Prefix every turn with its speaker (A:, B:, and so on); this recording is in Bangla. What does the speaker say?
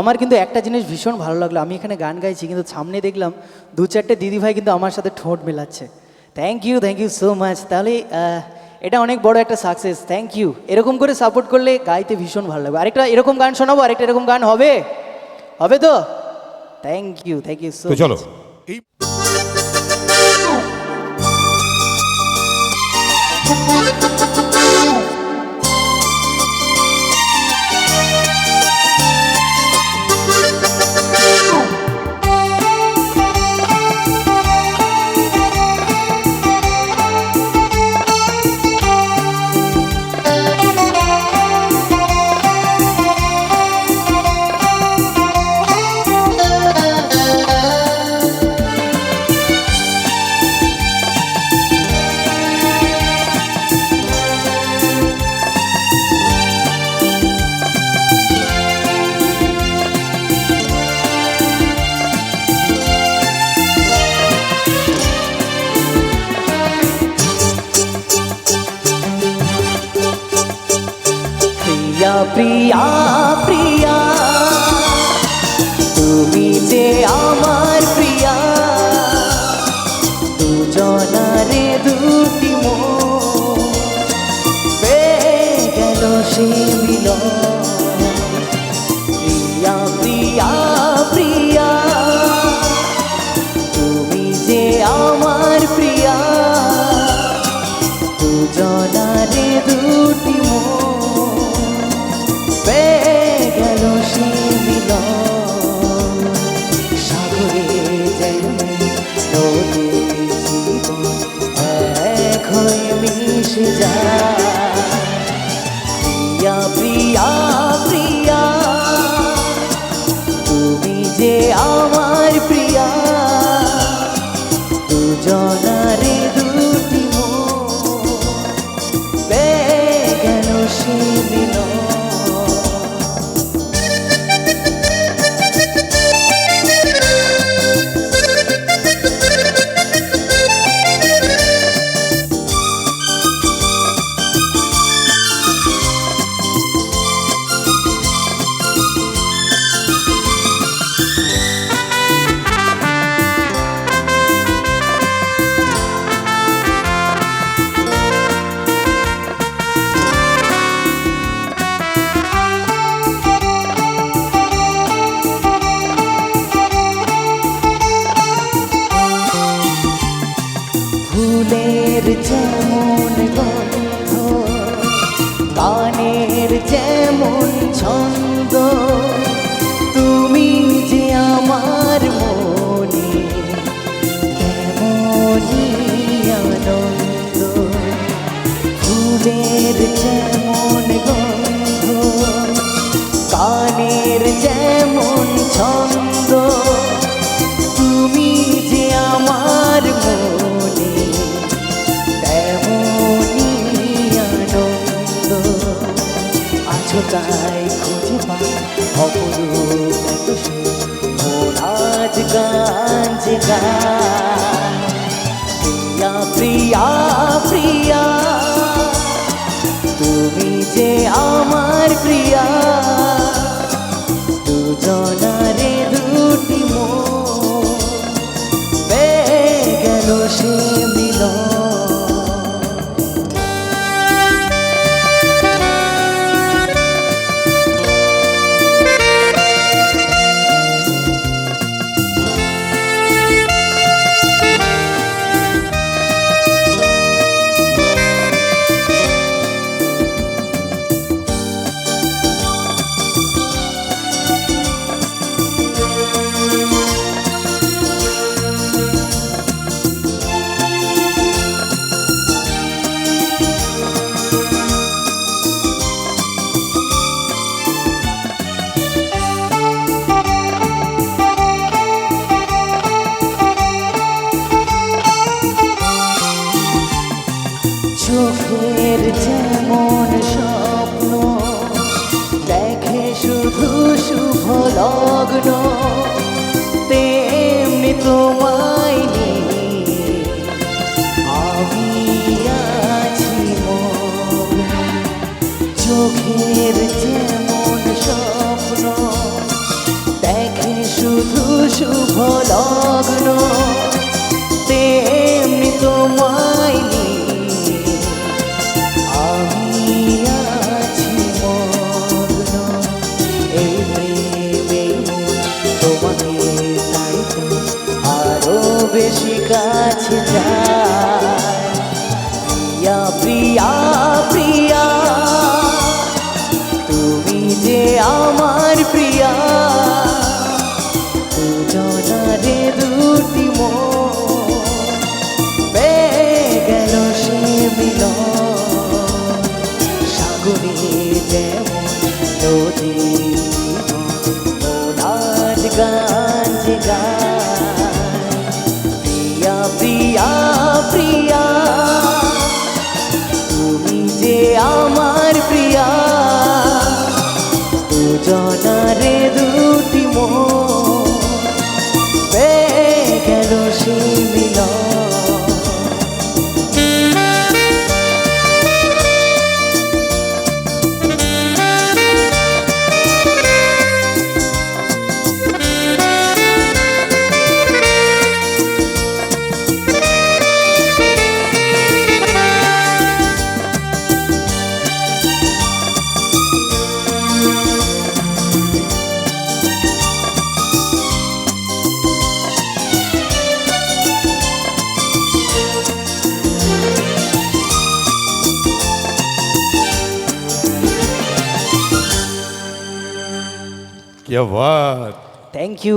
A: আমার কিন্তু একটা জিনিস ভীষণ ভালো লাগলো, আমি এখানে গান গাইছি কিন্তু সামনে দেখলাম দু চারটে দিদিভাই কিন্তু আমার সাথে ঠোঁট মেলাচ্ছে। Thank you so much. তাহলে এটা অনেক বড় একটা সাকসেস, থ্যাংক ইউ। এরকম করে সাপোর্ট করলে গাইতে ভীষণ ভালো লাগবে। আরেকটা এরকম গান শোনাবো, আরেকটা এরকম গান হবে, হবে তো? থ্যাংক ইউ সো
B: তো চলো
A: মাচ।
B: এই
A: প্রিয়া প্রিয়া প্রিয়া, তুমি যে আমার প্রিয়া, দুজনারে দুটি মন পেয়ে গেল সে মিলন। প্রিয়া প্রিয়া প্রিয়া, তুমি যে আমার প্রিয়া, দুজনারে দুটি মন পেয়ে গেল সে মিলন। সাগরে যেমন নদী জীবন এক হয়ে মিশে যায়। প্রিয়া প্রিয়া প্রিয়া, তুমি যে আমার প্রিয়া, দুজনারে দুটি মন পেয়ে গেল সে মিলন। ফুলের যেমন গন্ধ, গানের যেমন ছন্দ, তুমি যে আমার মনে তেমনই আনন্দ। ফুলের যেমন গন্ধ, গানের যেমন ছন্দ, তুমি যে আমার মনে তেমনই আনন্দ। আছো তাই খুঁজে পাই অপরূপ এত সে, মন আজ গান যে গায়। প্রিয়া প্রিয়া প্রিয়া, তুমি যে আমার প্রিয়া, দুজনারে দুটি মন পেয়ে গেল সে মিলন। চোখের যেমন স্বপ্ন দেখে শুধু শুভ লগ্ন, তেমনি তোমায় নিয়ে আমি আছি মগ্ন। চোখের যেমন স্বপ্ন তেমনি তোমায় নিয়ে আমি আছি মগ্ন। এই প্রেমে তোমাকে তাই তো আরো বেশি কাছে যায়। প্রিয়া প্রিয়া প্রিয়া তুমি যে আমার প্রিয়া, দুজনারে দুটি মন পেয়ে গেল সে মিলন। সাগরে যেমন নদী মন আজ গান যে গায়। প্রিয়া প্রিয়া প্রিয়া তুমি যে আমার প্রিয়া, দুজনারে দুটি মন পেয়ে গেল সে মিলন।
B: क्या बात।
A: Thank you.